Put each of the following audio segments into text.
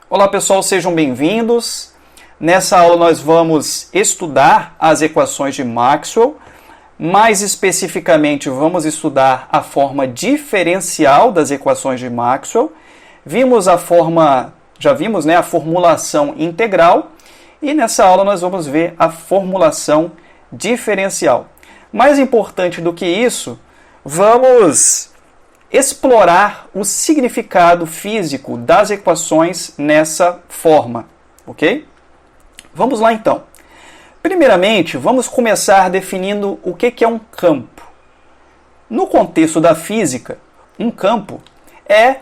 Olá pessoal, sejam bem-vindos. Nessa aula nós vamos estudar as equações de Maxwell. Mais especificamente vamos estudar a forma diferencial das equações de Maxwell. Já vimos, né, a formulação integral e nessa aula nós vamos ver a formulação diferencial. Mais importante do que isso, vamos explorar o significado físico das equações nessa forma, ok? Vamos lá então. Primeiramente, vamos começar definindo o que é um campo. No contexto da física, um campo é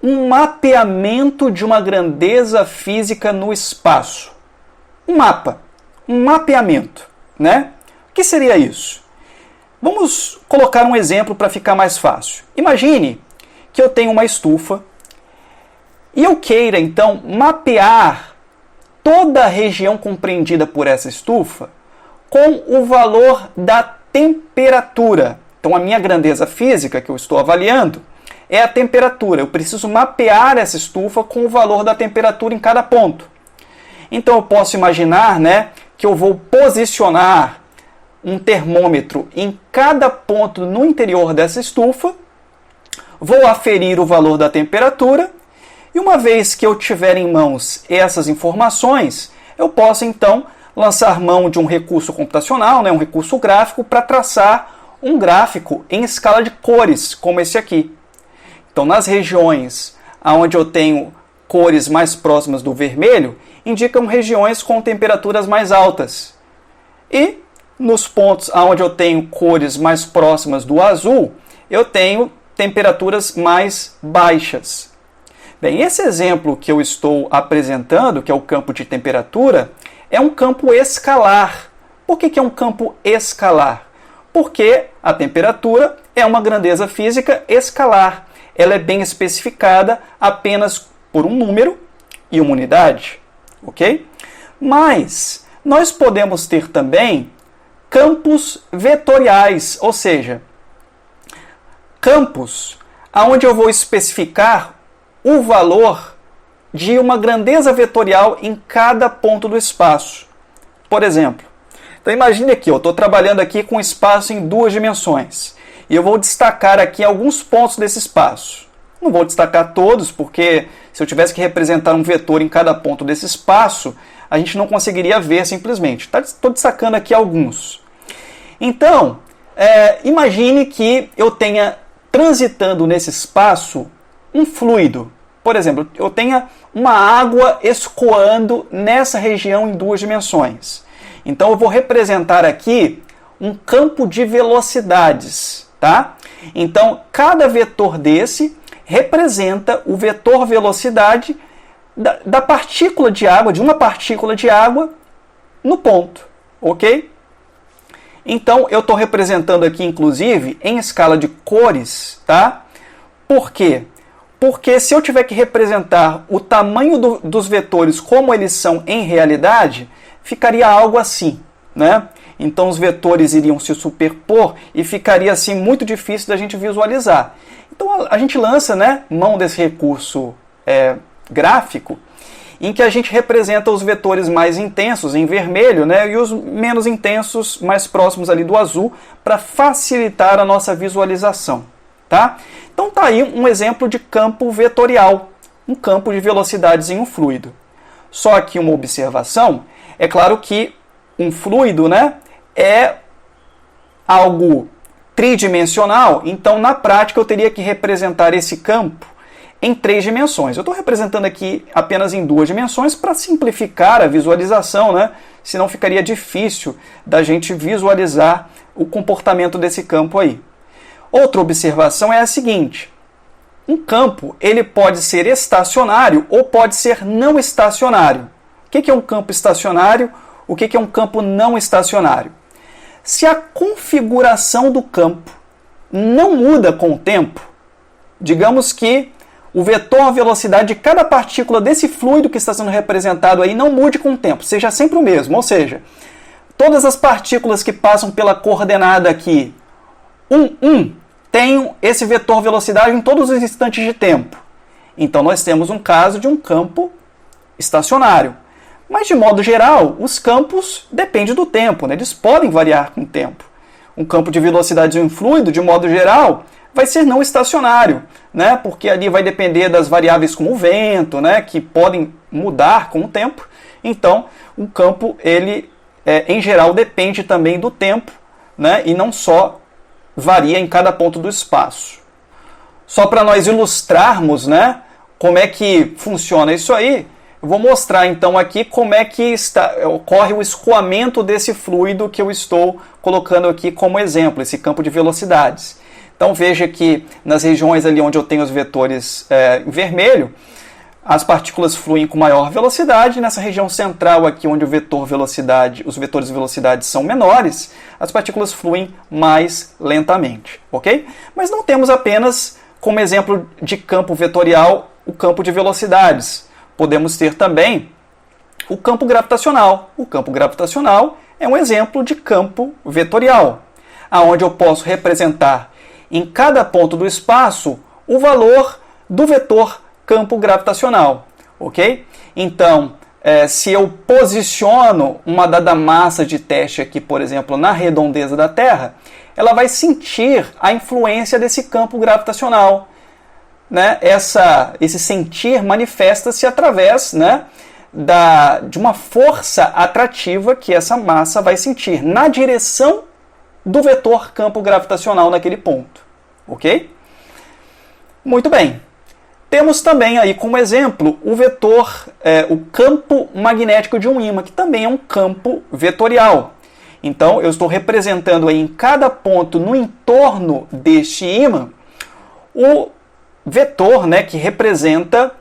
um mapeamento de uma grandeza física no espaço. Um mapa, um mapeamento, né? O que seria isso? Vamos colocar um exemplo para ficar mais fácil. Imagine que eu tenho uma estufa e eu queira, então, mapear toda a região compreendida por essa estufa com o valor da temperatura. Então, a minha grandeza física que eu estou avaliando é a temperatura. Eu preciso mapear essa estufa com o valor da temperatura em cada ponto. Então, eu posso imaginar, né, que eu vou posicionar um termômetro em cada ponto no interior dessa estufa, vou aferir o valor da temperatura e uma vez que eu tiver em mãos essas informações, eu posso então lançar mão de um recurso computacional, né, um recurso gráfico, para traçar um gráfico em escala de cores, como esse aqui. Então, nas regiões onde eu tenho cores mais próximas do vermelho, indicam regiões com temperaturas mais altas. E nos pontos onde eu tenho cores mais próximas do azul, eu tenho temperaturas mais baixas. Bem, esse exemplo que eu estou apresentando, que é o campo de temperatura, é um campo escalar. Por que é um campo escalar? Porque a temperatura é uma grandeza física escalar. Ela é bem especificada apenas por um número e uma unidade, ok? Mas nós podemos ter também campos vetoriais, ou seja, campos onde eu vou especificar o valor de uma grandeza vetorial em cada ponto do espaço. Por exemplo, então imagine aqui, eu estou trabalhando aqui com espaço em duas dimensões e eu vou destacar aqui alguns pontos desse espaço. Não vou destacar todos, porque se eu tivesse que representar um vetor em cada ponto desse espaço, a gente não conseguiria ver simplesmente. Estou destacando aqui alguns. Então, imagine que eu tenha transitando nesse espaço um fluido. Por exemplo, eu tenha uma água escoando nessa região em duas dimensões. Então, eu vou representar aqui um campo de velocidades, tá? Então, cada vetor desse representa o vetor velocidade da partícula de água, de uma partícula de água no ponto, ok? Então, eu estou representando aqui, inclusive, em escala de cores, tá? Por quê? Porque se eu tiver que representar o tamanho dos vetores como eles são em realidade, ficaria algo assim, né? Então, os vetores iriam se superpor e ficaria assim muito difícil da gente visualizar. Então, a gente lança, né, mão desse recurso gráfico, em que a gente representa os vetores mais intensos em vermelho, né, e os menos intensos mais próximos ali do azul, para facilitar a nossa visualização. Tá? Então tá aí um exemplo de campo vetorial, um campo de velocidades em um fluido. Só que uma observação, é claro que um fluido, né, é algo tridimensional, então na prática eu teria que representar esse campo em 3 dimensões. Eu estou representando aqui apenas em 2 dimensões para simplificar a visualização, né? Senão ficaria difícil da gente visualizar o comportamento desse campo aí. Outra observação é a seguinte: um campo ele pode ser estacionário ou pode ser não estacionário. O que é um campo estacionário? O que é um campo não estacionário? Se a configuração do campo não muda com o tempo, digamos que o vetor, a velocidade de cada partícula desse fluido que está sendo representado aí não mude com o tempo, seja sempre o mesmo, ou seja, todas as partículas que passam pela coordenada aqui 1, tenho esse vetor velocidade em todos os instantes de tempo. Então nós temos um caso de um campo estacionário. Mas, de modo geral, os campos dependem do tempo, né? Eles podem variar com o tempo. Um campo de velocidade de um fluido, de modo geral, vai ser não estacionário, né? Porque ali vai depender das variáveis como o vento, né? Que podem mudar com o tempo. Então, um campo, ele, em geral, depende também do tempo, né? E não só varia em cada ponto do espaço. Só para nós ilustrarmos, né, como é que funciona isso aí, eu vou mostrar então aqui como é que ocorre o escoamento desse fluido que eu estou colocando aqui como exemplo, esse campo de velocidades. Então veja que nas regiões ali onde eu tenho os vetores em vermelho, as partículas fluem com maior velocidade. Nessa região central aqui, onde os vetores de velocidade são menores, as partículas fluem mais lentamente, ok? Mas não temos apenas como exemplo de campo vetorial o campo de velocidades. Podemos ter também o campo gravitacional. O campo gravitacional é um exemplo de campo vetorial, onde eu posso representar em cada ponto do espaço o valor do vetor campo gravitacional, ok? Então, se eu posiciono uma dada massa de teste aqui, por exemplo, na redondeza da Terra, ela vai sentir a influência desse campo gravitacional, né? Esse sentir manifesta-se através, né, de uma força atrativa que essa massa vai sentir na direção do vetor campo gravitacional naquele ponto, ok? Muito bem. Temos também aí como exemplo o vetor, o campo magnético de um ímã, que também é um campo vetorial. Então, eu estou representando aí em cada ponto no entorno deste ímã o vetor, né, que representa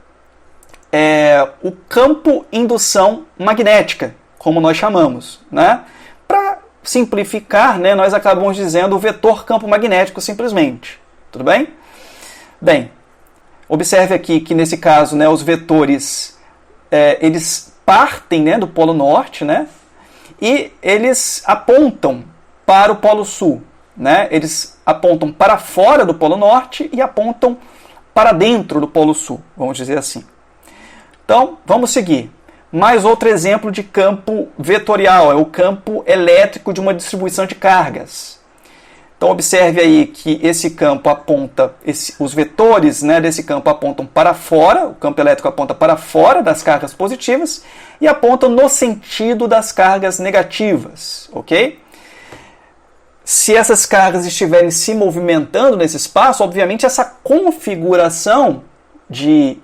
o campo indução magnética, como nós chamamos, né? Para simplificar, né, nós acabamos dizendo o vetor campo magnético simplesmente. Tudo bem? Bem, observe aqui que nesse caso, né, os vetores eles partem, né, do polo norte, né, e eles apontam para o polo sul, né? Eles apontam para fora do polo norte e apontam para dentro do polo sul, vamos dizer assim. Então, vamos seguir. Mais outro exemplo de campo vetorial é o campo elétrico de uma distribuição de cargas. Então, observe aí que esse campo aponta, os vetores, né, desse campo apontam para fora, o campo elétrico aponta para fora das cargas positivas e apontam no sentido das cargas negativas, ok? Se essas cargas estiverem se movimentando nesse espaço, obviamente essa configuração de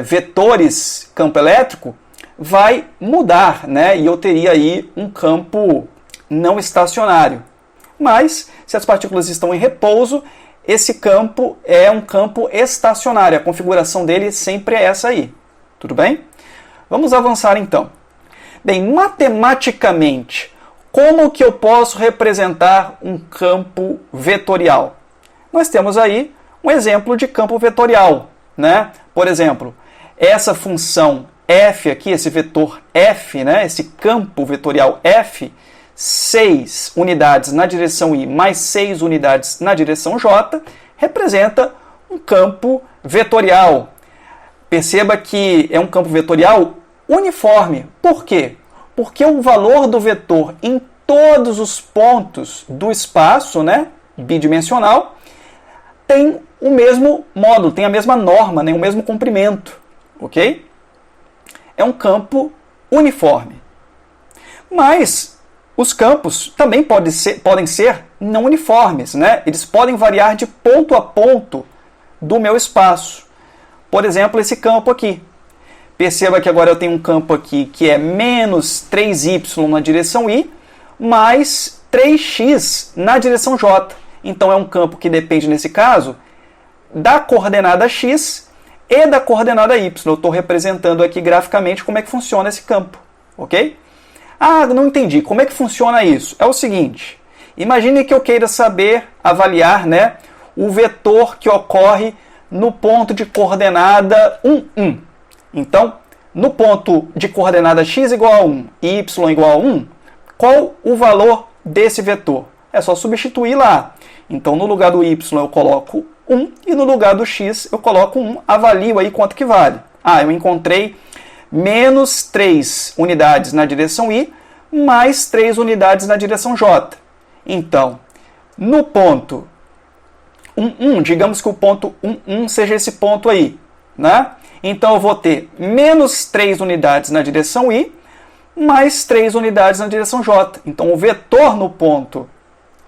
vetores campo elétrico vai mudar, né? E eu teria aí um campo não estacionário. Mas, se as partículas estão em repouso, esse campo é um campo estacionário. A configuração dele sempre é essa aí. Tudo bem? Vamos avançar então. Bem, matematicamente, como que eu posso representar um campo vetorial? Nós temos aí um exemplo de campo vetorial, né? Por exemplo, essa função f aqui, esse vetor f, né? Esse campo vetorial f, 6 unidades na direção i mais 6 unidades na direção j, representa um campo vetorial. Perceba que é um campo vetorial uniforme. Por quê? Porque o valor do vetor em todos os pontos do espaço, né, bidimensional, tem o mesmo módulo, tem a mesma norma, né, o mesmo comprimento. Ok? É um campo uniforme. Mas os campos também podem ser não uniformes, né? Eles podem variar de ponto a ponto do meu espaço. Por exemplo, esse campo aqui. Perceba que agora eu tenho um campo aqui que é menos 3y na direção i, mais 3x na direção j. Então é um campo que depende, nesse caso, da coordenada x e da coordenada y. Eu estou representando aqui graficamente como é que funciona esse campo. Ok? Ah, não entendi. Como é que funciona isso? É o seguinte. Imagine que eu queira saber, avaliar, né, o vetor que ocorre no ponto de coordenada 1, 1. Então, no ponto de coordenada x igual a 1 e y igual a 1, qual o valor desse vetor? É só substituir lá. Então, no lugar do y eu coloco 1 e no lugar do x eu coloco 1. Avalio aí quanto que vale. Ah, eu encontrei menos 3 unidades na direção I, mais 3 unidades na direção J. Então, no ponto 1, digamos que o ponto 1 seja esse ponto aí, né? Então, eu vou ter menos 3 unidades na direção I, mais 3 unidades na direção J. Então, o vetor no ponto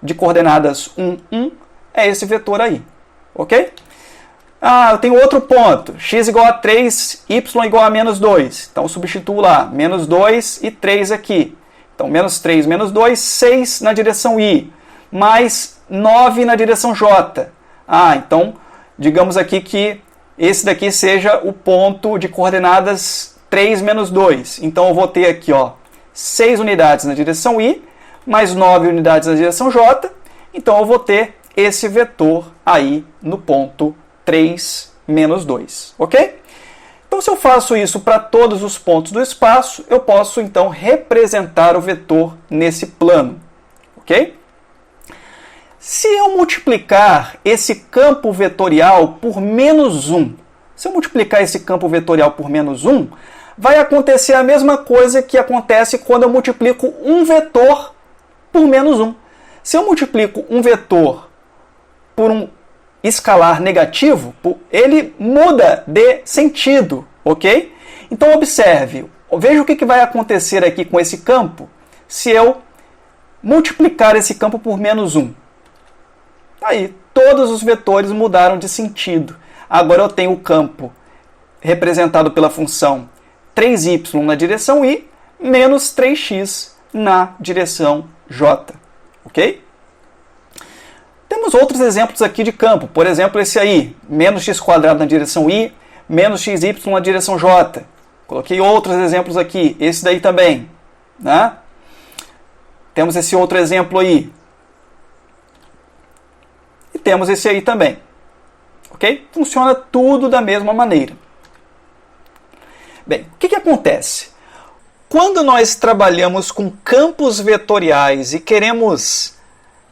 de coordenadas 1 é esse vetor aí, ok? Eu tenho outro ponto, x igual a 3, y igual a menos 2. Então, eu substituo lá, menos 2 e 3 aqui. Então, menos 3, menos 2, 6 na direção I, mais 9 na direção J. Então, digamos aqui que esse daqui seja o ponto de coordenadas 3 menos 2. Então, eu vou ter aqui, 6 unidades na direção I, mais 9 unidades na direção J. Então, eu vou ter esse vetor aí no ponto 3 menos 2, ok? Então, se eu faço isso para todos os pontos do espaço, eu posso, então, representar o vetor nesse plano, ok? Se eu multiplicar esse campo vetorial por menos 1, vai acontecer a mesma coisa que acontece quando eu multiplico um vetor por menos 1. Se eu multiplico um vetor por um escalar negativo, ele muda de sentido, ok? Então, observe, veja o que vai acontecer aqui com esse campo se eu multiplicar esse campo por menos 1. Aí, todos os vetores mudaram de sentido. Agora eu tenho o campo representado pela função 3y na direção I, menos 3x na direção J, ok? Temos outros exemplos aqui de campo, por exemplo, esse aí, menos x² na direção I, menos xy na direção J. Coloquei outros exemplos aqui, esse daí também, né? Temos esse outro exemplo aí. E temos esse aí também, ok? Funciona tudo da mesma maneira. Bem, o que acontece? Quando nós trabalhamos com campos vetoriais e queremos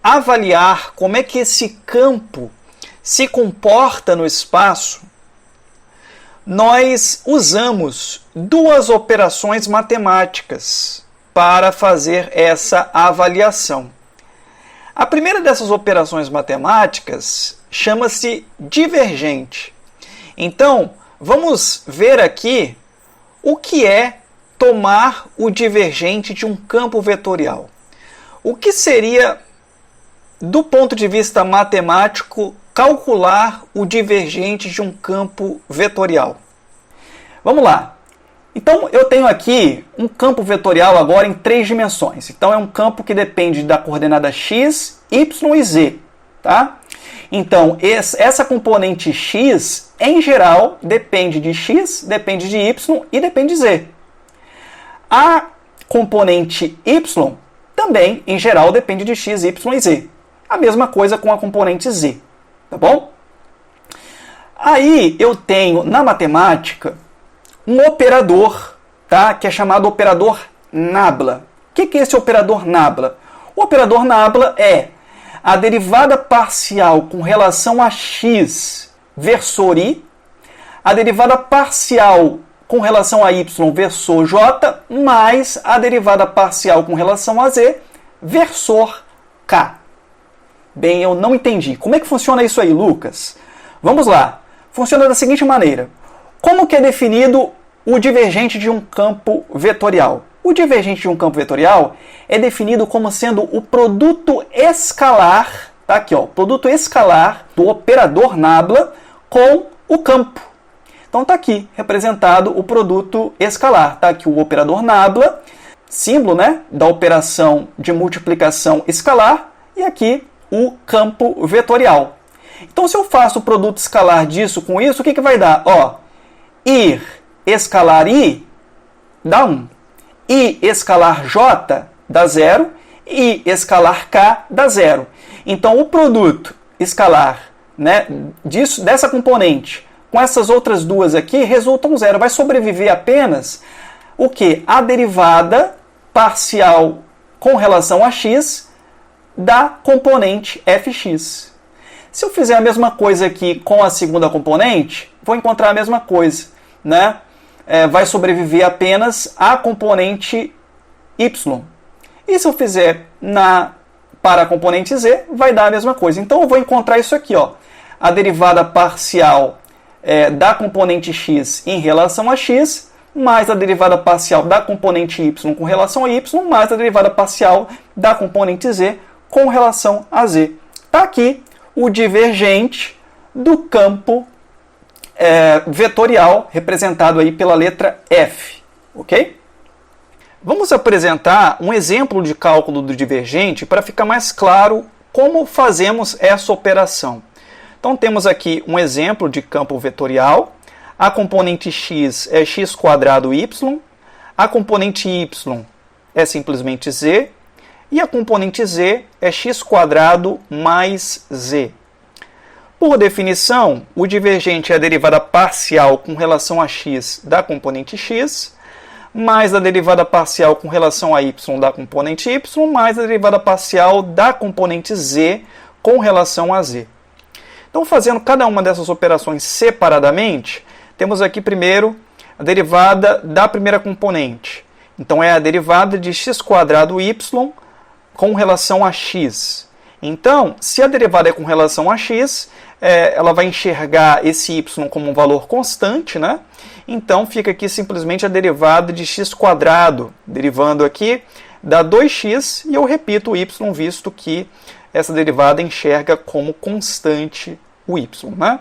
avaliar como é que esse campo se comporta no espaço, nós usamos duas operações matemáticas para fazer essa avaliação. A primeira dessas operações matemáticas chama-se divergente. Então, vamos ver aqui o que é tomar o divergente de um campo vetorial. O que seria, do ponto de vista matemático, calcular o divergente de um campo vetorial? Vamos lá. Então, eu tenho aqui um campo vetorial agora em 3 dimensões. Então, é um campo que depende da coordenada x, y e z. Tá? Então, essa componente x, em geral, depende de x, depende de y e depende de z. A componente y também, em geral, depende de x, y e z. A mesma coisa com a componente z. Tá bom? Aí, eu tenho, na matemática, um operador, tá? Que é chamado operador nabla. O que é esse operador nabla? O operador nabla é a derivada parcial com relação a x versor i, a derivada parcial com relação a y versor j, mais a derivada parcial com relação a z versor k. Bem, eu não entendi. Como é que funciona isso aí, Lucas? Vamos lá. Funciona da seguinte maneira. Como que é definido o divergente de um campo vetorial? O divergente de um campo vetorial é definido como sendo o produto escalar, tá aqui, ó, produto escalar do operador nabla com o campo. Então está aqui representado o produto escalar. Está aqui o operador nabla, símbolo, né, da operação de multiplicação escalar, e aqui o campo vetorial. Então, se eu faço o produto escalar disso com isso, o que vai dar? Ó, I escalar I dá 1. I escalar J dá 0. I escalar K dá 0. Então, o produto escalar, né, dessa componente com essas outras duas aqui resulta um 0. Vai sobreviver apenas o quê? A derivada parcial com relação a x da componente fx. Se eu fizer a mesma coisa aqui com a segunda componente, vou encontrar a mesma coisa, né? vai sobreviver apenas a componente y. E se eu fizer para a componente z, vai dar a mesma coisa. Então eu vou encontrar isso aqui, ó, a derivada parcial da componente x em relação a x, mais a derivada parcial da componente y com relação a y, mais a derivada parcial da componente z com relação a z. Está aqui o divergente do campo vetorial, representado aí pela letra F. Ok? Vamos apresentar um exemplo de cálculo do divergente para ficar mais claro como fazemos essa operação. Então temos aqui um exemplo de campo vetorial. A componente x é x² y, a componente y é simplesmente z, e a componente z é x² mais z. Por definição, o divergente é a derivada parcial com relação a x da componente x, mais a derivada parcial com relação a y da componente y, mais a derivada parcial da componente z com relação a z. Então, fazendo cada uma dessas operações separadamente, temos aqui primeiro a derivada da primeira componente. Então, é a derivada de x² y com relação a x. Então, se a derivada é com relação a x, ela vai enxergar esse y como um valor constante, né? Então, fica aqui simplesmente a derivada de x², derivando aqui dá 2x, e eu repito o y, visto que essa derivada enxerga como constante o y, né?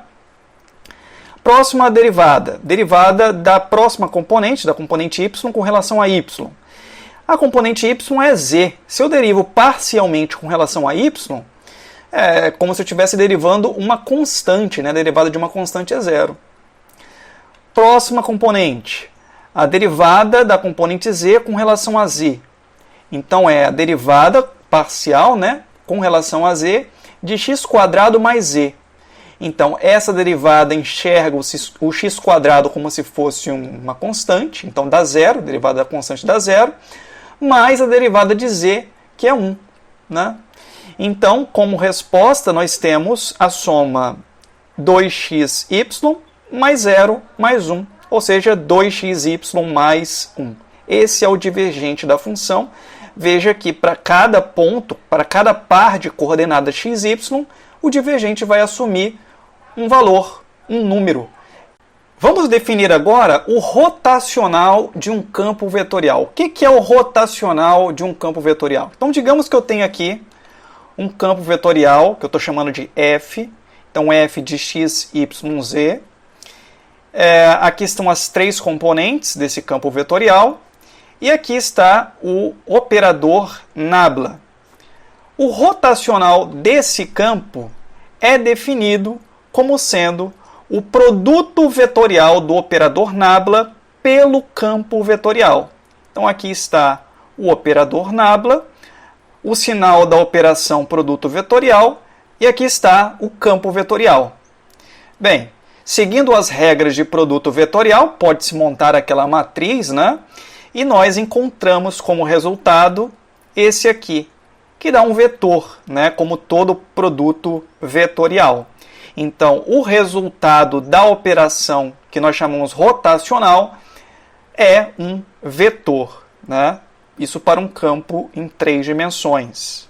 Próxima derivada, derivada da próxima componente, da componente y com relação a y. A componente y é z. Se eu derivo parcialmente com relação a y, é como se eu estivesse derivando uma constante, né? A derivada de uma constante é zero. Próxima componente, a derivada da componente z com relação a z. Então, é a derivada parcial, né, com relação a z de x² mais z. Então, essa derivada enxerga o x² como se fosse uma constante, então dá zero, a derivada da constante dá zero, mais a derivada de z, que é 1. Né? Então, como resposta, nós temos a soma 2xy mais 0 mais 1, ou seja, 2xy mais 1. Esse é o divergente da função. Veja que para cada ponto, para cada par de coordenadas xy, o divergente vai assumir um valor, um número. Vamos definir agora o rotacional de um campo vetorial. O que é o rotacional de um campo vetorial? Então, digamos que eu tenho aqui um campo vetorial, que eu estou chamando de f. Então, f de x, y, z. Aqui estão as três componentes desse campo vetorial. E aqui está o operador nabla. O rotacional desse campo é definido como sendo o produto vetorial do operador nabla pelo campo vetorial. Então, aqui está o operador nabla, o sinal da operação produto vetorial, e aqui está o campo vetorial. Bem, seguindo as regras de produto vetorial, pode-se montar aquela matriz, né? E nós encontramos como resultado esse aqui, que dá um vetor, né? Como todo produto vetorial. Então, o resultado da operação que nós chamamos rotacional é um vetor, né? Isso para um campo em 3 dimensões.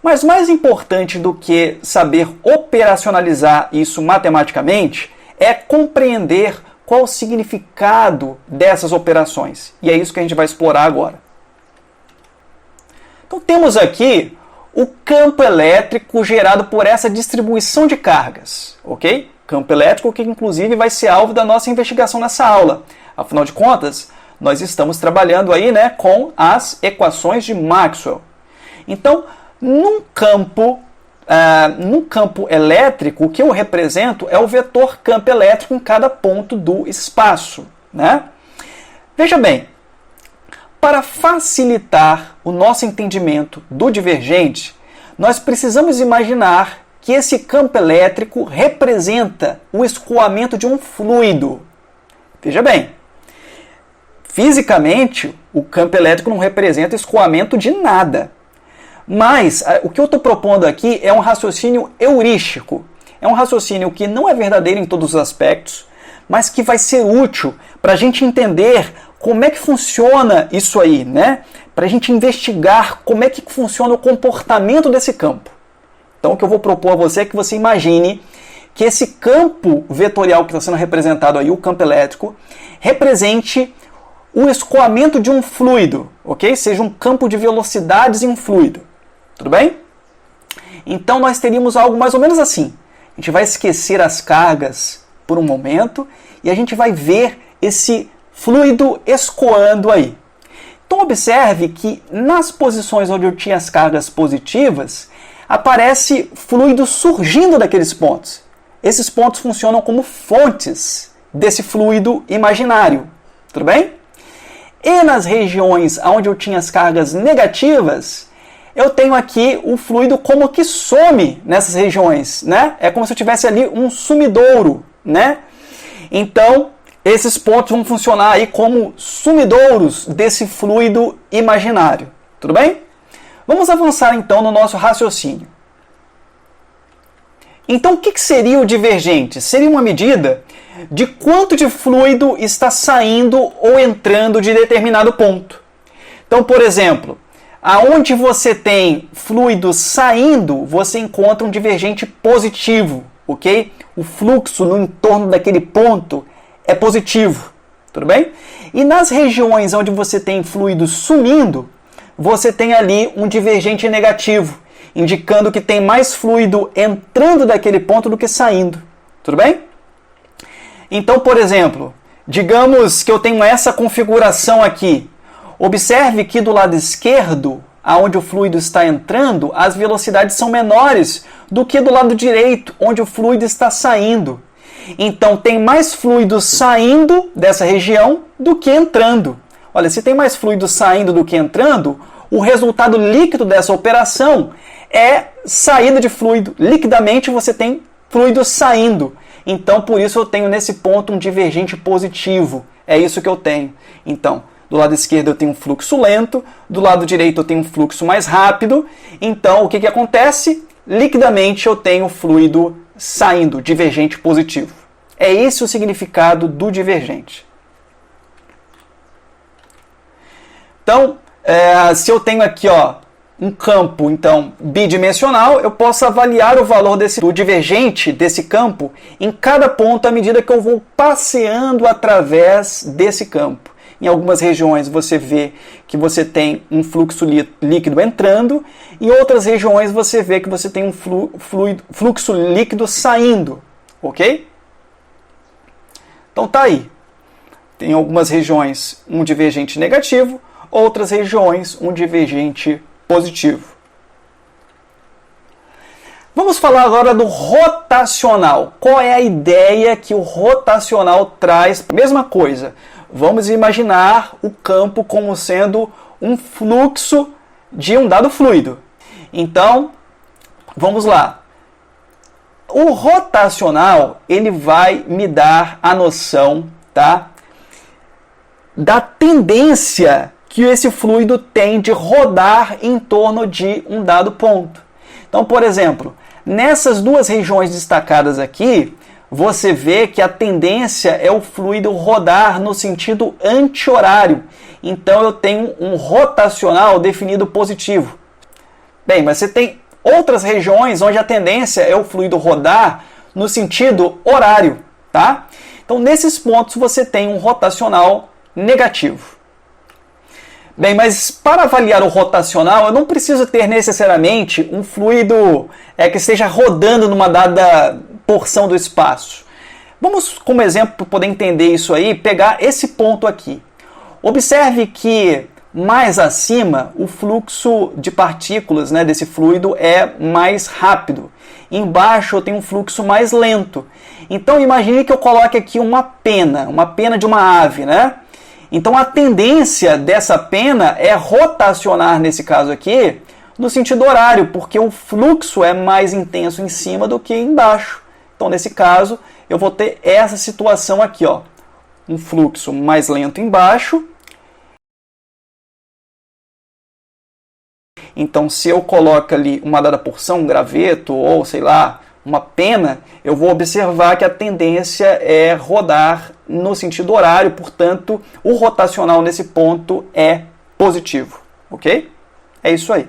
Mas mais importante do que saber operacionalizar isso matematicamente é compreender qual o significado dessas operações. E é isso que a gente vai explorar agora. Então temos aqui o campo elétrico gerado por essa distribuição de cargas, ok? Campo elétrico que inclusive vai ser alvo da nossa investigação nessa aula. Afinal de contas, nós estamos trabalhando aí, né, com as equações de Maxwell. Então, num campo elétrico, o que eu represento é o vetor campo elétrico em cada ponto do espaço, né? Veja bem, para facilitar o nosso entendimento do divergente, nós precisamos imaginar que esse campo elétrico representa o escoamento de um fluido. Veja bem, fisicamente, o campo elétrico não representa escoamento de nada. Mas o que eu estou propondo aqui é um raciocínio heurístico. É um raciocínio que não é verdadeiro em todos os aspectos, mas que vai ser útil para a gente entender como é que funciona isso aí, né? Para a gente investigar como é que funciona o comportamento desse campo. Então, o que eu vou propor a você é que você imagine que esse campo vetorial que está sendo representado aí, o campo elétrico, represente o escoamento de um fluido, ok? Seja um campo de velocidades em um fluido. Tudo bem? Então, nós teríamos algo mais ou menos assim. A gente vai esquecer as cargas por um momento e a gente vai ver esse fluido escoando aí. Então, observe que nas posições onde eu tinha as cargas positivas, aparece fluido surgindo daqueles pontos. Esses pontos funcionam como fontes desse fluido imaginário. Tudo bem? E nas regiões onde eu tinha as cargas negativas, eu tenho aqui o fluido como que some nessas regiões, né? É como se eu tivesse ali um sumidouro, né? Então, esses pontos vão funcionar aí como sumidouros desse fluido imaginário. Tudo bem? Vamos avançar então no nosso raciocínio. Então, o que seria o divergente? Seria uma medida de quanto de fluido está saindo ou entrando de determinado ponto. Então, por exemplo, aonde você tem fluido saindo, você encontra um divergente positivo, ok? O fluxo no entorno daquele ponto é positivo, tudo bem? E nas regiões onde você tem fluido sumindo, você tem ali um divergente negativo, indicando que tem mais fluido entrando daquele ponto do que saindo, tudo bem? Então, por exemplo, digamos que eu tenho essa configuração aqui. Observe que do lado esquerdo, aonde o fluido está entrando, as velocidades são menores do que do lado direito, onde o fluido está saindo. Então, tem mais fluido saindo dessa região do que entrando. Olha, se tem mais fluido saindo do que entrando, o resultado líquido dessa operação é saída de fluido. Liquidamente, você tem fluido saindo. Então, por isso eu tenho nesse ponto um divergente positivo. É isso que eu tenho. Então, do lado esquerdo eu tenho um fluxo lento, do lado direito eu tenho um fluxo mais rápido. Então, o que acontece? Liquidamente eu tenho fluido saindo, divergente positivo. É esse o significado do divergente. Então, se eu tenho aqui um campo então bidimensional, eu posso avaliar o valor do divergente desse campo em cada ponto à medida que eu vou passeando através desse campo. Em algumas regiões você vê que você tem um fluxo líquido entrando, em outras regiões você vê que você tem um fluxo líquido saindo, ok? Então tá aí. Tem algumas regiões um divergente negativo, outras regiões um divergente positivo. Vamos falar agora do rotacional. Qual é a ideia que o rotacional traz? Mesma coisa. Vamos imaginar o campo como sendo um fluxo de um dado fluido. Então, vamos lá. O rotacional, ele vai me dar a noção, tá, da tendência que esse fluido tem de rodar em torno de um dado ponto. Então, por exemplo, nessas duas regiões destacadas aqui, você vê que a tendência é o fluido rodar no sentido anti-horário. Então, eu tenho um rotacional definido positivo. Bem, mas você tem outras regiões onde a tendência é o fluido rodar no sentido horário, tá? Então, nesses pontos, você tem um rotacional negativo. Bem, mas para avaliar o rotacional, eu não preciso ter necessariamente um fluido que esteja rodando numa dada porção do espaço. Vamos, como exemplo, para poder entender isso aí, pegar esse ponto aqui. Observe que mais acima, o fluxo de partículas, né, desse fluido é mais rápido. Embaixo eu tenho um fluxo mais lento. Então imagine que eu coloque aqui uma pena de uma ave, né? Então a tendência dessa pena é rotacionar, nesse caso aqui, no sentido horário, porque o fluxo é mais intenso em cima do que embaixo. Então nesse caso eu vou ter essa situação aqui, ó, um fluxo mais lento embaixo. Então se eu coloco ali uma dada porção, um graveto ou sei lá, uma pena, eu vou observar que a tendência é rodar no sentido horário, portanto, o rotacional nesse ponto é positivo, ok? É isso aí.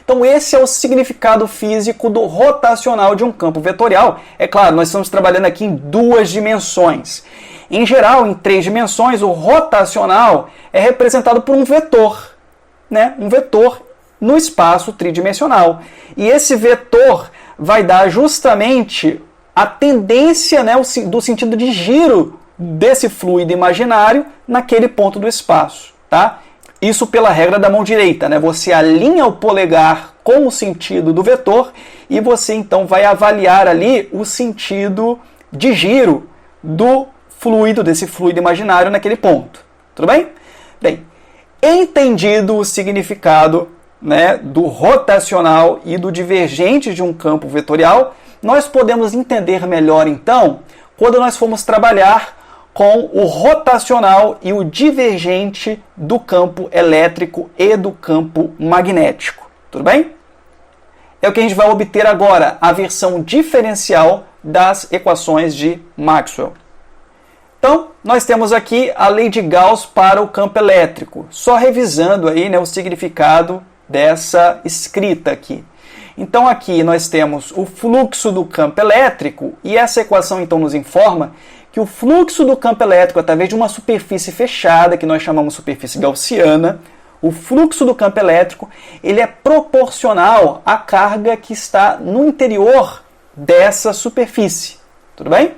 Então esse é o significado físico do rotacional de um campo vetorial. É claro, nós estamos trabalhando aqui em 2 dimensões. Em geral, em 3 dimensões, o rotacional é representado por um vetor, né? Um vetor no espaço tridimensional. E esse vetor vai dar justamente a tendência, né, do sentido de giro desse fluido imaginário naquele ponto do espaço, tá? Isso pela regra da mão direita, né? Você alinha o polegar com o sentido do vetor e você então vai avaliar ali o sentido de giro do fluido, desse fluido imaginário naquele ponto. Tudo bem? Bem, entendido o significado, né, do rotacional e do divergente de um campo vetorial, nós podemos entender melhor então quando nós formos trabalhar com o rotacional e o divergente do campo elétrico e do campo magnético. Tudo bem? É o que a gente vai obter agora, a versão diferencial das equações de Maxwell. Então, nós temos aqui a lei de Gauss para o campo elétrico, só revisando aí, né, o significado dessa escrita aqui. Então aqui nós temos o fluxo do campo elétrico e essa equação então nos informa que o fluxo do campo elétrico através de uma superfície fechada, que nós chamamos de superfície gaussiana, o fluxo do campo elétrico, ele é proporcional à carga que está no interior dessa superfície. Tudo bem?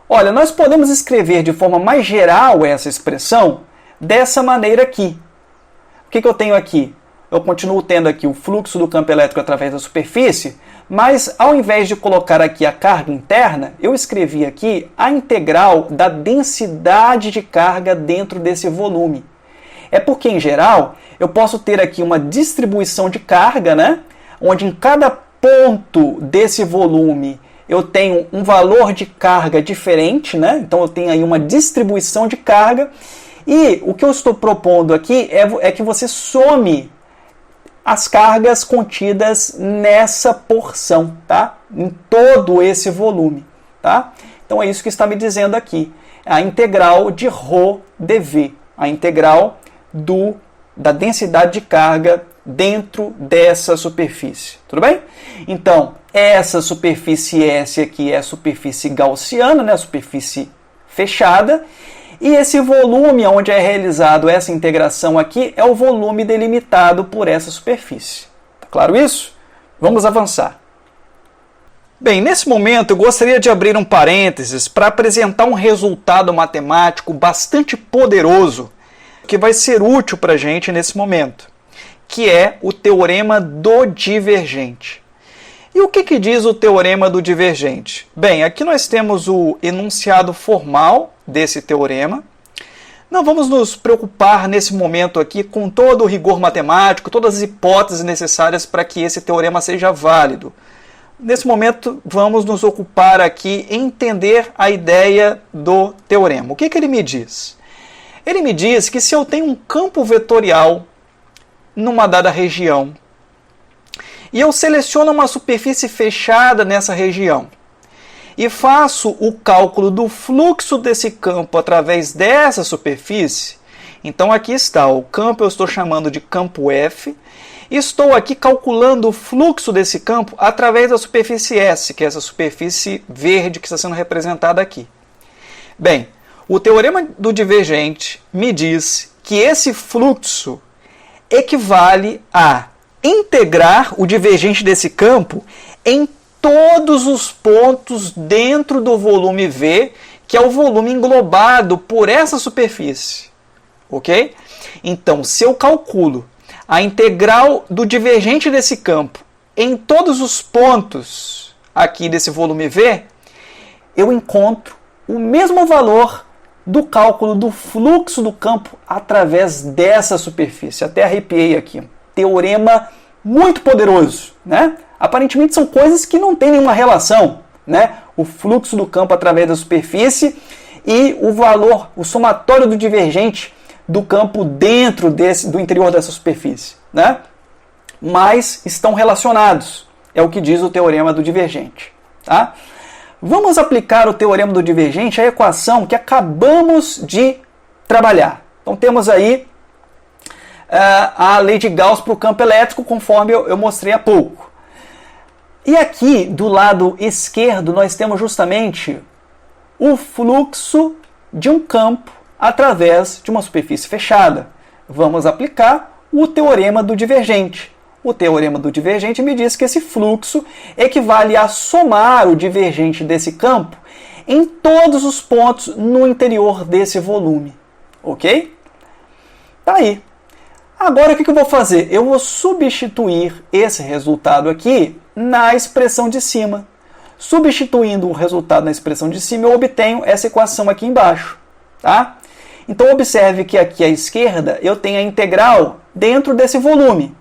Olha, nós podemos escrever de forma mais geral essa expressão dessa maneira aqui. O que eu tenho aqui? Eu continuo tendo aqui o fluxo do campo elétrico através da superfície, mas ao invés de colocar aqui a carga interna, eu escrevi aqui a integral da densidade de carga dentro desse volume. É porque, em geral, eu posso ter aqui uma distribuição de carga, né? Onde em cada ponto desse volume eu tenho um valor de carga diferente, né? Então eu tenho aí uma distribuição de carga. E o que eu estou propondo aqui é que você some as cargas contidas nessa porção, tá? Em todo esse volume, tá? Então é isso que está me dizendo aqui. A integral de ρ dV, a integral da densidade de carga dentro dessa superfície. Tudo bem? Então, essa superfície S aqui é a superfície gaussiana, né? A superfície fechada. E esse volume onde é realizado essa integração aqui é o volume delimitado por essa superfície. Tá claro isso? Vamos avançar. Bem, nesse momento eu gostaria de abrir um parênteses para apresentar um resultado matemático bastante poderoso que vai ser útil para a gente nesse momento, que é o teorema do divergente. E o que diz o teorema do divergente? Bem, aqui nós temos o enunciado formal desse teorema. Não vamos nos preocupar nesse momento aqui com todo o rigor matemático, todas as hipóteses necessárias para que esse teorema seja válido. Nesse momento, vamos nos ocupar aqui em entender a ideia do teorema. O que ele me diz? Ele me diz que se eu tenho um campo vetorial numa dada região, e eu seleciono uma superfície fechada nessa região, e faço o cálculo do fluxo desse campo através dessa superfície, então aqui está, o campo eu estou chamando de campo F, e estou aqui calculando o fluxo desse campo através da superfície S, que é essa superfície verde que está sendo representada aqui. Bem, o teorema do divergente me diz que esse fluxo equivale a integrar o divergente desse campo em todos os pontos dentro do volume V, que é o volume englobado por essa superfície. Ok? Então, se eu calculo a integral do divergente desse campo em todos os pontos aqui desse volume V, eu encontro o mesmo valor do cálculo do fluxo do campo através dessa superfície. Até arrepiei aqui. Teorema muito poderoso, né? Aparentemente são coisas que não têm nenhuma relação, né? O fluxo do campo através da superfície e o valor, o somatório do divergente do campo dentro do interior dessa superfície, né? Mas estão relacionados, É o que diz o teorema do divergente. Tá? Vamos aplicar o teorema do divergente à equação que acabamos de trabalhar. Então temos aí a lei de Gauss para o campo elétrico, conforme eu mostrei há pouco. E aqui, do lado esquerdo, nós temos justamente o fluxo de um campo através de uma superfície fechada. Vamos aplicar o teorema do divergente. O teorema do divergente me diz que esse fluxo equivale a somar o divergente desse campo em todos os pontos no interior desse volume. Ok? Tá aí. Agora o que eu vou fazer? Eu vou substituir esse resultado aqui na expressão de cima. Substituindo o resultado na expressão de cima, eu obtenho essa equação aqui embaixo. Tá? Então observe que aqui à esquerda eu tenho a integral dentro desse volume.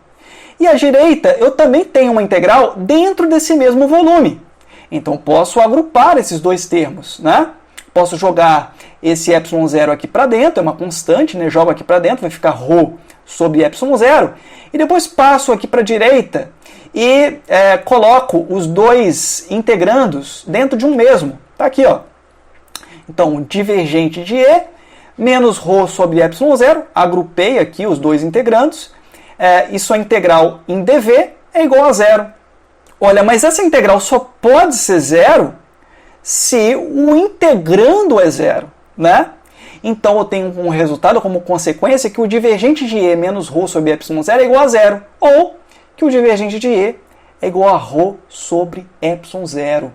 E à direita eu também tenho uma integral dentro desse mesmo volume. Então posso agrupar esses dois termos, né? Posso jogar esse ε0 aqui para dentro, é uma constante, né? Jogo aqui para dentro, vai ficar ρ sobre ε0. E depois passo aqui para a direita e coloco os dois integrandos dentro de um mesmo. Tá aqui, ó. Então, divergente de E menos ρ sobre ε0, agrupei aqui os dois integrandos. E sua integral em dv é igual a zero. Olha, mas essa integral só pode ser zero se o integrando é zero, né? Então eu tenho um resultado como consequência que o divergente de E menos ρ sobre ε0 é igual a zero. Ou que o divergente de E é igual a ρ sobre ε0.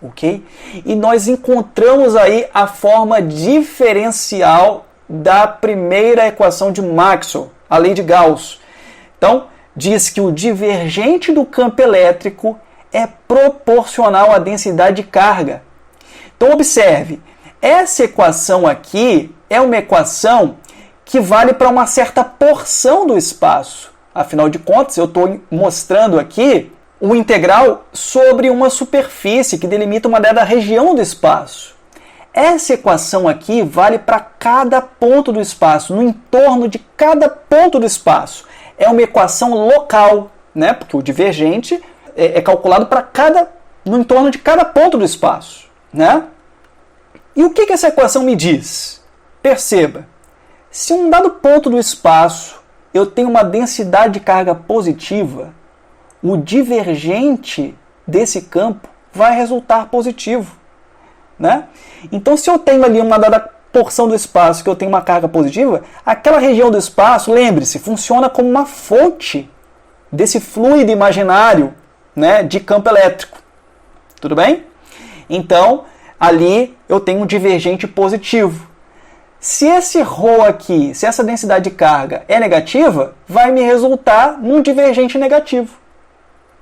Ok? E nós encontramos aí a forma diferencial da primeira equação de Maxwell, a lei de Gauss. Então, diz que o divergente do campo elétrico é proporcional à densidade de carga. Então, observe, essa equação aqui é uma equação que vale para uma certa porção do espaço. Afinal de contas, eu estou mostrando aqui o integral sobre uma superfície que delimita uma dada região do espaço. Essa equação aqui vale para cada ponto do espaço, no entorno de cada ponto do espaço. É uma equação local, né? Porque o divergente é calculado no entorno de cada ponto do espaço, né? E o que essa equação me diz? Perceba, se um dado ponto do espaço eu tenho uma densidade de carga positiva, o divergente desse campo vai resultar positivo, né? Então, se eu tenho ali uma dada porção do espaço que eu tenho uma carga positiva, aquela região do espaço, lembre-se, funciona como uma fonte desse fluido imaginário, né, de campo elétrico. Tudo bem? Então, ali eu tenho um divergente positivo. Se esse ρ aqui, se essa densidade de carga é negativa, vai me resultar num divergente negativo.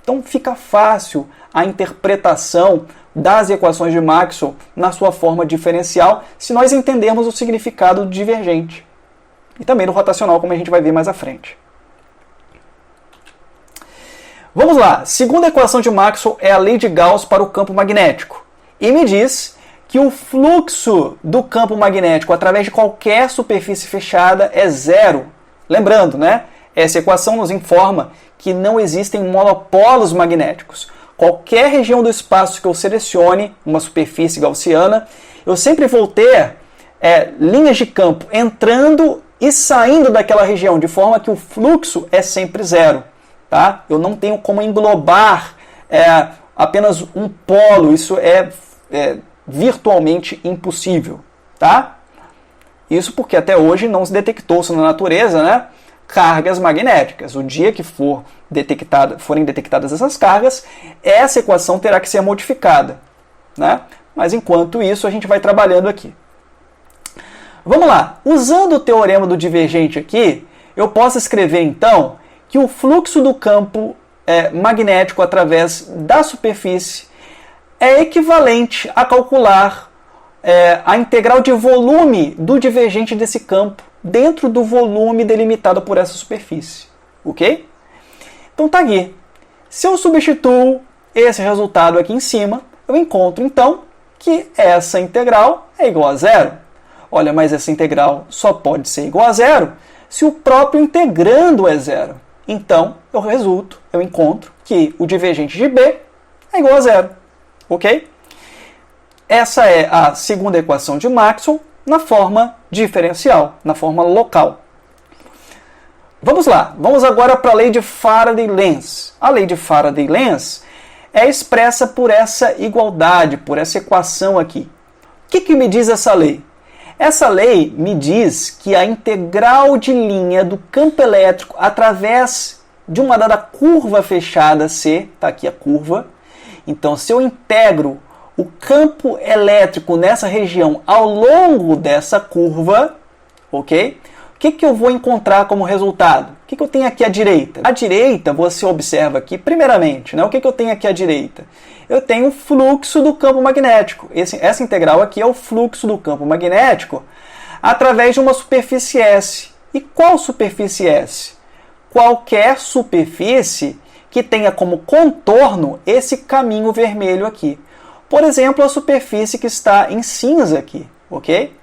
Então fica fácil a interpretação das equações de Maxwell na sua forma diferencial, se nós entendermos o significado do divergente. E também do rotacional, como a gente vai ver mais à frente. Vamos lá. Segunda equação de Maxwell é a lei de Gauss para o campo magnético. E me diz que o fluxo do campo magnético através de qualquer superfície fechada é zero. Lembrando, né? Essa equação nos informa que não existem monopolos magnéticos. Qualquer região do espaço que eu selecione, uma superfície gaussiana, eu sempre vou ter linhas de campo entrando e saindo daquela região, de forma que o fluxo é sempre zero. Tá? Eu não tenho como englobar apenas um polo, isso é virtualmente impossível. Tá? Isso porque até hoje não se detectou-se na natureza, né, cargas magnéticas. O dia que forem detectadas essas cargas, essa equação terá que ser modificada, né? Mas enquanto isso, a gente vai trabalhando aqui. Vamos lá. Usando o teorema do divergente aqui, eu posso escrever então que o fluxo do campo magnético através da superfície é equivalente a calcular a integral de volume do divergente desse campo dentro do volume delimitado por essa superfície. Ok? Então tá aqui. Se eu substituo esse resultado aqui em cima, eu encontro então que essa integral é igual a zero. Olha, mas essa integral só pode ser igual a zero se o próprio integrando é zero. Então, eu encontro que o divergente de B é igual a zero. Ok? Essa é a segunda equação de Maxwell na forma diferencial, na forma local. Vamos lá, vamos agora para a lei de Faraday-Lenz. A lei de Faraday-Lenz é expressa por essa igualdade, por essa equação aqui. O que me diz essa lei? Essa lei me diz que a integral de linha do campo elétrico através de uma dada curva fechada C, está aqui a curva. Então, se eu integro o campo elétrico nessa região ao longo dessa curva, ok? O que eu vou encontrar como resultado? O que eu tenho aqui à direita? À direita, você observa aqui, primeiramente, né, o que eu tenho aqui à direita? Eu tenho o fluxo do campo magnético. Essa integral aqui é o fluxo do campo magnético através de uma superfície S. E qual superfície S? Qualquer superfície que tenha como contorno esse caminho vermelho aqui. Por exemplo, a superfície que está em cinza aqui, ok?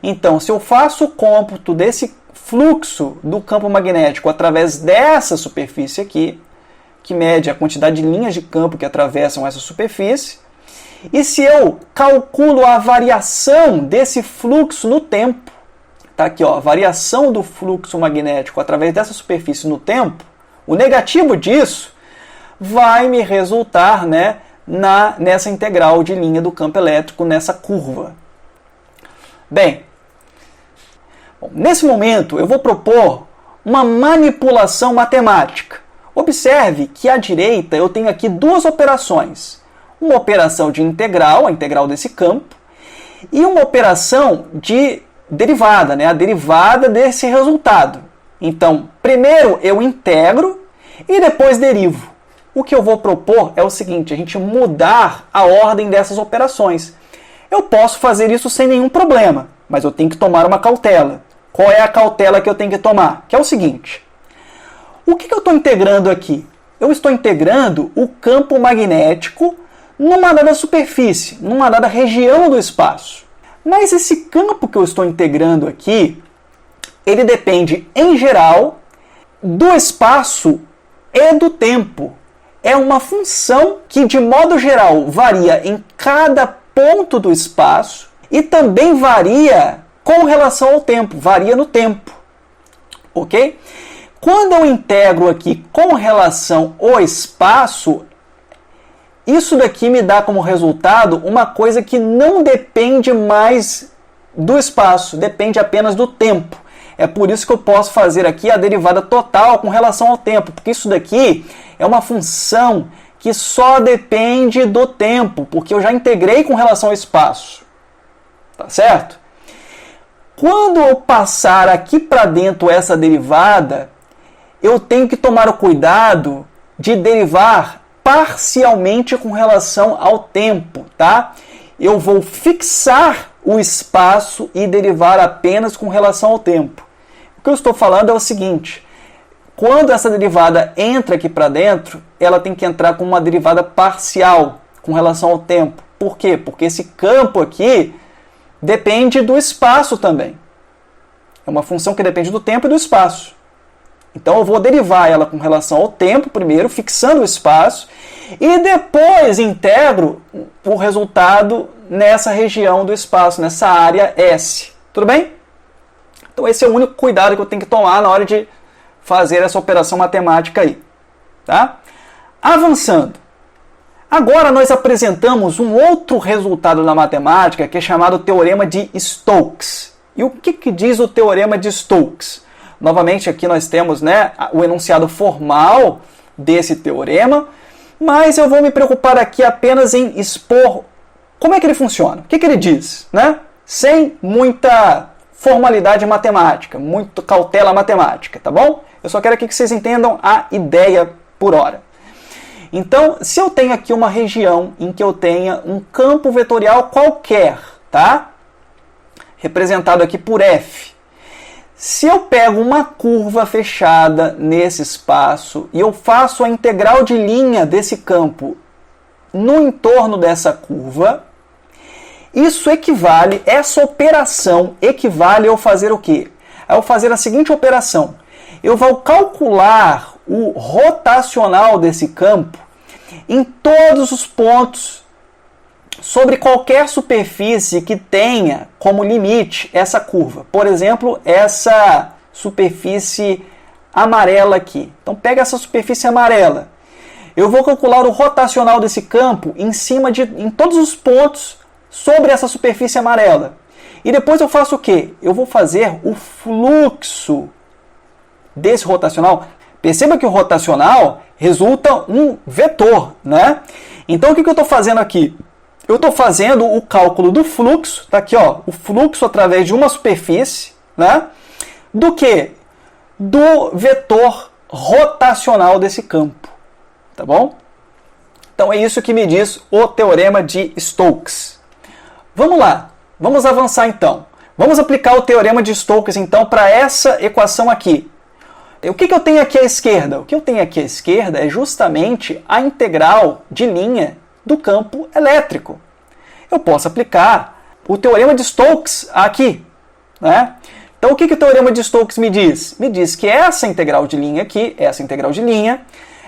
Então, se eu faço o cômputo desse fluxo do campo magnético através dessa superfície aqui, que mede a quantidade de linhas de campo que atravessam essa superfície, e se eu calculo a variação desse fluxo no tempo, tá aqui, ó, a variação do fluxo magnético através dessa superfície no tempo, o negativo disso vai me resultar, né, nessa integral de linha do campo elétrico nessa curva. Bem, nesse momento eu vou propor uma manipulação matemática. Observe que à direita eu tenho aqui duas operações. Uma operação de integral, a integral desse campo, e uma operação de derivada, né, a derivada desse resultado. Então, primeiro eu integro e depois derivo. O que eu vou propor é o seguinte, a gente mudar a ordem dessas operações. Eu posso fazer isso sem nenhum problema, mas eu tenho que tomar uma cautela. Qual é a cautela que eu tenho que tomar? Que é o seguinte, o que eu estou integrando aqui? Eu estou integrando o campo magnético numa dada superfície, numa dada região do espaço. Mas esse campo que eu estou integrando aqui, ele depende, em geral, do espaço e do tempo. É uma função que, de modo geral, varia em cada ponto do espaço e também varia com relação ao tempo, varia no tempo. Ok? Quando eu integro aqui com relação ao espaço, isso daqui me dá como resultado uma coisa que não depende mais do espaço, depende apenas do tempo. É por isso que eu posso fazer aqui a derivada total com relação ao tempo, porque isso daqui é uma função que só depende do tempo, porque eu já integrei com relação ao espaço. Tá certo? Quando eu passar aqui para dentro essa derivada, eu tenho que tomar o cuidado de derivar parcialmente com relação ao tempo, tá? Eu vou fixar o espaço e derivar apenas com relação ao tempo. O que eu estou falando é o seguinte, quando essa derivada entra aqui para dentro, ela tem que entrar com uma derivada parcial com relação ao tempo. Por quê? Porque esse campo aqui depende do espaço também. É uma função que depende do tempo e do espaço. Então eu vou derivar ela com relação ao tempo primeiro, fixando o espaço, e depois integro o resultado nessa região do espaço, nessa área S. Tudo bem? Então esse é o único cuidado que eu tenho que tomar na hora de fazer essa operação matemática aí. Tá? Avançando. Agora nós apresentamos um outro resultado da matemática que é chamado Teorema de Stokes. E o que diz o Teorema de Stokes? Novamente aqui nós temos, né, o enunciado formal desse teorema, mas eu vou me preocupar aqui apenas em expor como é que ele funciona. O que ele diz? Né? Sem muita formalidade matemática, muita cautela matemática, tá bom? Eu só quero aqui que vocês entendam a ideia por hora. Então, se eu tenho aqui uma região em que eu tenha um campo vetorial qualquer, tá? Representado aqui por F. Se eu pego uma curva fechada nesse espaço e eu faço a integral de linha desse campo no entorno dessa curva, isso equivale, essa operação equivale a eu fazer o quê? A eu fazer a seguinte operação. Eu vou calcular o rotacional desse campo em todos os pontos sobre qualquer superfície que tenha como limite essa curva. Por exemplo, essa superfície amarela aqui. Então pega essa superfície amarela. Eu vou calcular o rotacional desse campo em todos os pontos sobre essa superfície amarela. E depois eu faço o quê? Eu vou fazer o fluxo desse rotacional. Perceba que o rotacional resulta um vetor, né? Então o que eu estou fazendo aqui? Eu estou fazendo o cálculo do fluxo, tá aqui, ó, o fluxo através de uma superfície, né? Do que? Do vetor rotacional desse campo, tá bom? Então é isso que me diz o teorema de Stokes. Vamos lá, vamos avançar então. Vamos aplicar o teorema de Stokes então para essa equação aqui. O que eu tenho aqui à esquerda? O que eu tenho aqui à esquerda é justamente a integral de linha do campo elétrico. Eu posso aplicar o teorema de Stokes aqui, né? Então o que o teorema de Stokes me diz? Me diz que essa integral de linha aqui, essa integral de linha,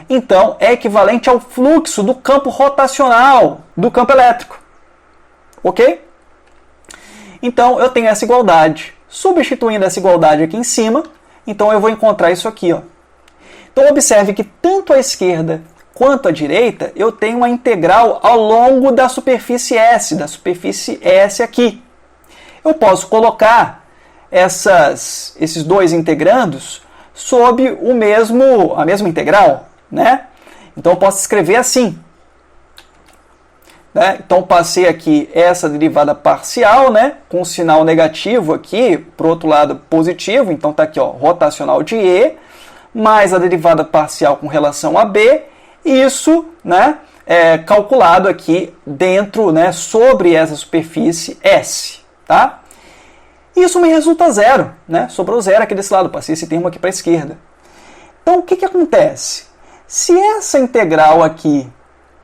então é equivalente ao fluxo do campo rotacional do campo elétrico. Ok? Então eu tenho essa igualdade. Substituindo essa igualdade aqui em cima, então eu vou encontrar isso aqui, ó. Então observe que tanto à esquerda quanto à direita eu tenho uma integral ao longo da superfície S aqui. Eu posso colocar esses dois integrandos sob a mesma integral, né? Então eu posso escrever assim. Né? Então passei aqui essa derivada parcial, né? Com o sinal negativo aqui, para o outro lado positivo, então está aqui, ó, rotacional de E, mais a derivada parcial com relação a B, isso, né, é calculado aqui dentro, né, sobre essa superfície S. Tá? Isso me resulta zero, né? Sobrou zero aqui desse lado, passei esse termo aqui para a esquerda. Então o que acontece? Se essa integral aqui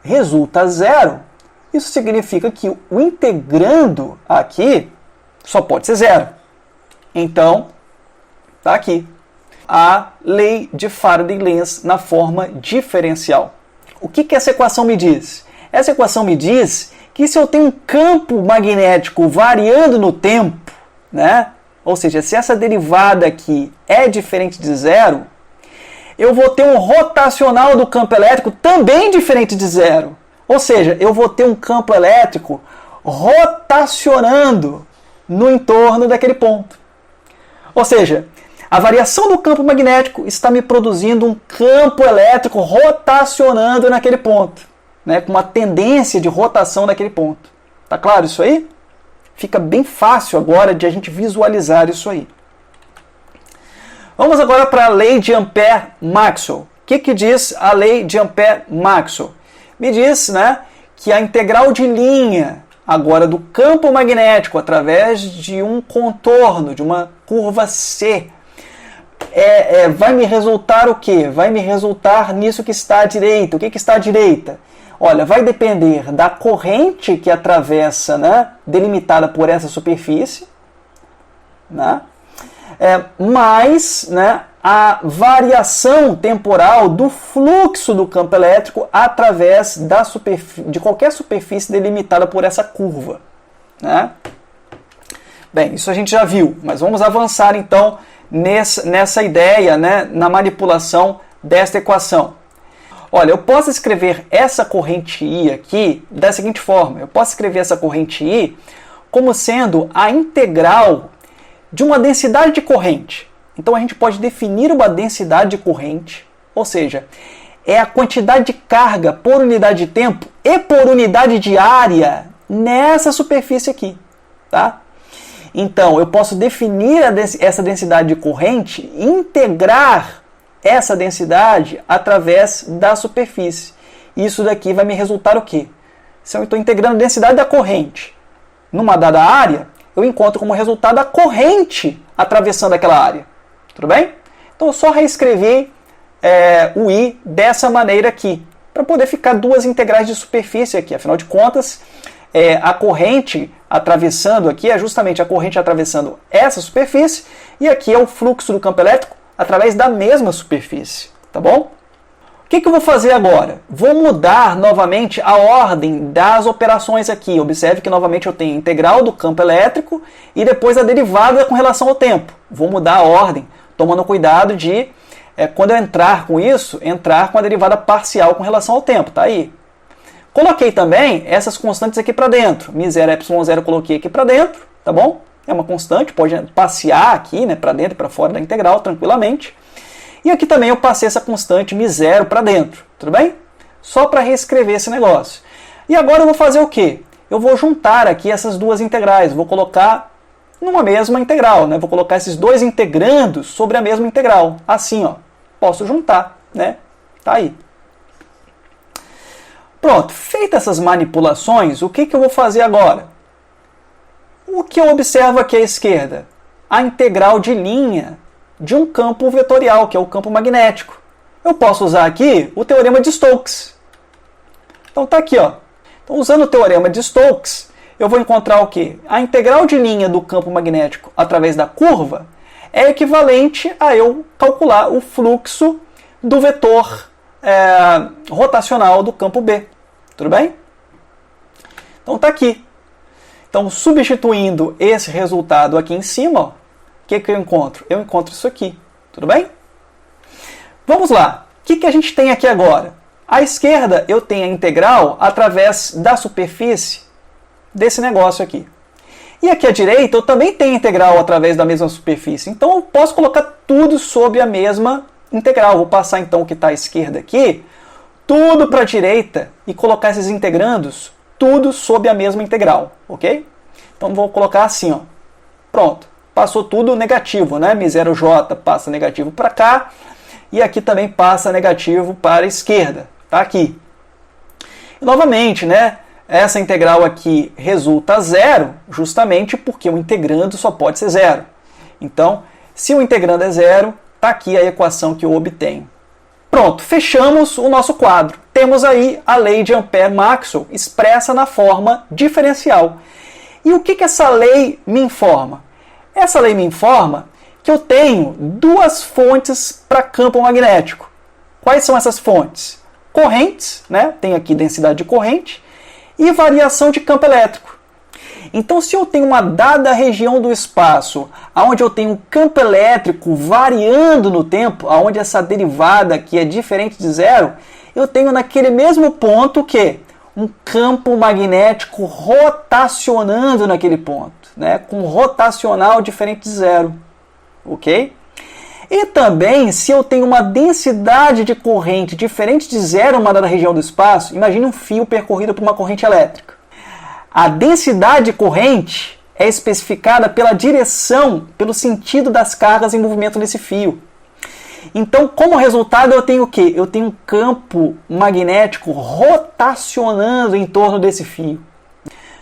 resulta zero, isso significa que o integrando aqui só pode ser zero. Então, está aqui a lei de Faraday-Lenz na forma diferencial. O que essa equação me diz? Essa equação me diz que se eu tenho um campo magnético variando no tempo, né? Ou seja, se essa derivada aqui é diferente de zero, eu vou ter um rotacional do campo elétrico também diferente de zero. Ou seja, eu vou ter um campo elétrico rotacionando no entorno daquele ponto. Ou seja, a variação do campo magnético está me produzindo um campo elétrico rotacionando naquele ponto, né, com uma tendência de rotação naquele ponto. Tá claro isso aí? Fica bem fácil agora de a gente visualizar isso aí. Vamos agora para a lei de Ampère-Maxwell. O que diz a lei de Ampère-Maxwell? Me diz, né, que a integral de linha agora do campo magnético através de um contorno, de uma curva C, vai me resultar o quê? Vai me resultar nisso que está à direita. O que está à direita? Olha, vai depender da corrente que atravessa, né, delimitada por essa superfície, né, mais, né, a variação temporal do fluxo do campo elétrico através de qualquer superfície delimitada por essa curva. Né? Bem, isso a gente já viu, mas vamos avançar então nessa ideia, né, na manipulação desta equação. Olha, eu posso escrever essa corrente I aqui da seguinte forma. Eu posso escrever essa corrente I como sendo a integral de uma densidade de corrente. Então a gente pode definir uma densidade de corrente, ou seja, é a quantidade de carga por unidade de tempo e por unidade de área nessa superfície aqui. Tá? Então eu posso definir essa densidade de corrente e integrar essa densidade através da superfície. Isso daqui vai me resultar o quê? Se eu estou integrando a densidade da corrente numa dada área, eu encontro como resultado a corrente atravessando aquela área. Tudo bem? Então eu só reescrevi o I dessa maneira aqui, para poder ficar duas integrais de superfície aqui. Afinal de contas, a corrente atravessando aqui é justamente a corrente atravessando essa superfície, e aqui é o fluxo do campo elétrico através da mesma superfície. tá bom? O que eu vou fazer agora? Vou mudar novamente a ordem das operações aqui. Observe que novamente eu tenho a integral do campo elétrico e depois a derivada com relação ao tempo. Vou mudar a ordem, tomando cuidado de, quando eu entrar com isso, entrar com a derivada parcial com relação ao tempo. Tá aí. Coloquei também essas constantes aqui para dentro. μ0, ε0 coloquei aqui para dentro, tá bom? É uma constante, pode passear aqui, né, para dentro e para fora da integral tranquilamente. E aqui também eu passei essa constante μ0 para dentro, tudo bem? Só para reescrever esse negócio. E agora eu vou fazer o quê? Eu vou juntar aqui essas duas integrais, vou colocar numa mesma integral, né? Vou colocar esses dois integrandos sobre a mesma integral. Assim, ó, posso juntar, né? Tá aí. Pronto, feitas essas manipulações, o que eu vou fazer agora? O que eu observo aqui à esquerda? A integral de linha de um campo vetorial, que é o campo magnético. Eu posso usar aqui o teorema de Stokes. Então tá aqui, ó. Então, usando o teorema de Stokes, eu vou encontrar o quê? A integral de linha do campo magnético através da curva é equivalente a eu calcular o fluxo do vetor rotacional do campo B. Tudo bem? Então tá aqui. Então, substituindo esse resultado aqui em cima, ó, o que eu encontro? Eu encontro isso aqui. Tudo bem? Vamos lá. O que a gente tem aqui agora? À esquerda, eu tenho a integral através da superfície desse negócio aqui. E aqui à direita, eu também tenho integral através da mesma superfície. Então, eu posso colocar tudo sobre a mesma integral. Vou passar, então, o que está à esquerda aqui, tudo para a direita, e colocar esses integrandos, tudo sob a mesma integral. Ok? Então, vou colocar assim, ó. Pronto. Passou tudo negativo, né? μ0j passa negativo para cá, e aqui também passa negativo para a esquerda. Tá aqui. E, novamente, né? Essa integral aqui resulta zero, justamente porque o integrando só pode ser zero. Então, se o integrando é zero, está aqui a equação que eu obtenho. Pronto, fechamos o nosso quadro. Temos aí a lei de Ampère-Maxwell expressa na forma diferencial. E o que essa lei me informa? Essa lei me informa que eu tenho duas fontes para campo magnético. Quais são essas fontes? Correntes, né? Tem aqui densidade de corrente, e variação de campo elétrico. Então, se eu tenho uma dada região do espaço, onde eu tenho um campo elétrico variando no tempo, onde essa derivada aqui é diferente de zero, eu tenho naquele mesmo ponto que um campo magnético rotacionando naquele ponto, né? Com rotacional diferente de zero. Ok? E também, se eu tenho uma densidade de corrente diferente de zero uma dada região do espaço, imagine um fio percorrido por uma corrente elétrica. A densidade de corrente é especificada pela direção, pelo sentido das cargas em movimento nesse fio. Então, como resultado, eu tenho o quê? Eu tenho um campo magnético rotacionando em torno desse fio.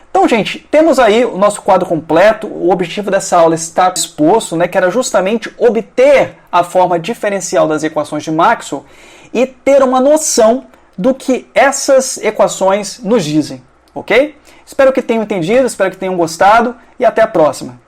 Então, gente, temos aí o nosso quadro completo. O objetivo dessa aula está exposto, né, que era justamente obter a forma diferencial das equações de Maxwell e ter uma noção do que essas equações nos dizem, ok? Espero que tenham entendido, espero que tenham gostado e até a próxima.